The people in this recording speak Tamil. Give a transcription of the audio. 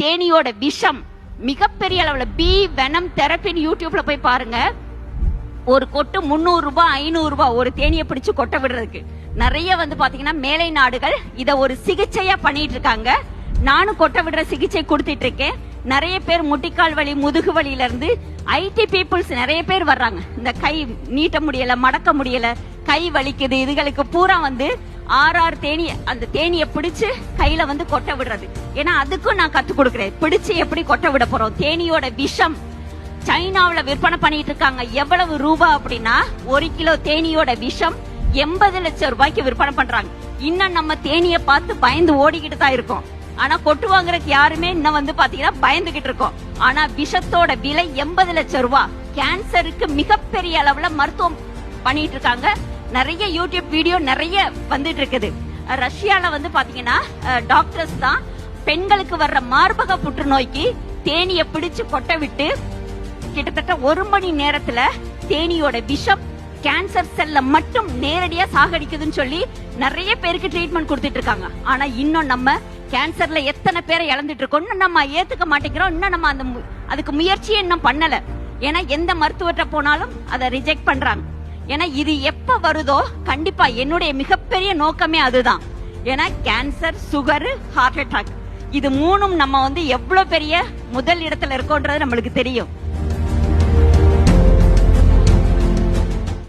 தேனியோட விஷம் மிகப்பெரிய அளவுல பி வெனம் தெரப்பின்னு யூடியூப்ல போய் பாருங்க. ஒரு கொட்டு 300 ரூபாய் 500 ரூபாய் ஒரு தேனியை பிடிச்சு கொட்ட விடுறதுக்கு. நிறைய பாத்தீங்கன்னா மேலை நாடுகள் இத ஒரு சிகிச்சையா பண்ணிட்டு இருக்காங்க. நானும் கொட்ட விடுற சிகிச்சை கொடுத்துட்டு இருக்கேன். நிறைய பேர் முட்டிக்கால் வலி முதுகு வலியில இருந்து ஐடி பீப்புள்ஸ் நிறைய பேர் வர்றாங்க. இந்த கை நீட்ட முடியல, மடக்க முடியல, கை வலிக்குது, இதுகளுக்கு பூரா 6 தேனி, அந்த தேனியை பிடிச்சு கையில கொட்ட விடுறது. ஏன்னா அதுக்கும் நான் கத்து கொடுக்கிறேன். பிடிச்சு எப்படி கொட்ட விட போறோம். தேனியோட விஷம் சைனாவுல விற்பனை பண்ணிட்டு இருக்காங்க. எவ்வளவு ரூபா அப்படின்னா 1 கிலோ தேனியோட விஷம் 80 லட்சம் ரூபாய்க்கு விற்பனை பண்றாங்க. இன்னும் நம்ம தேனியை பார்த்து பயந்து ஓடிக்கிட்டு தான் இருக்கோம். ஆனா கொட்டு வாங்குறதுக்கு யாருமே இன்னும் பாத்தீங்கன்னா பயந்துகிட்டு இருக்கோம். ஆனா விஷத்தோட விலை 80 லட்சம் ரூபாய். கேன்சருக்கு மிகப்பெரிய அளவுல மருத்துவம் பண்ணிட்டு இருக்காங்க. நிறைய யூடியூப் வீடியோ நிறைய வந்துட்டு இருக்குது. ரஷ்யால பாத்தீங்கன்னா டாக்டர்ஸ் தான் பெண்களுக்கு வர்ற மார்பக புற்றுநோய்க்கு தேனியை பிடிச்சு கொட்ட விட்டு கிட்டத்தட்ட 1 மணி நேரத்துல தேனியோட விஷம் கேன்சர் செல்ல மட்டும் நேரடியா சாகடிக்குதுன்னு சொல்லி நிறைய பேருக்கு ட்ரீட்மெண்ட் கொடுத்துட்டு இருக்காங்க. ஆனா இன்னும் நம்ம கேன்சர்ல எத்தனை பேரை இழந்துட்டு இருக்கோம், நம்ம ஏத்துக்க மாட்டேங்கிறோம். இன்னும் நம்ம அதுக்கு முயற்சியே இன்னும் பண்ணல. ஏன்னா எந்த மருத்துவர்கிட்ட போனாலும் அதை ரிஜெக்ட் பண்றாங்க. ஏன்னா இது எப்ப வருதோ கண்டிப்பா என்னுடைய மிகப்பெரிய நோக்கமே அதுதான். ஏன்னா கேன்சர், சுகர், ஹார்ட் அட்டாக் இது 3ம் நம்ம எவ்வளவு பெரிய முதல் இடத்துல இருக்கோன்றது நம்மளுக்கு தெரியும்.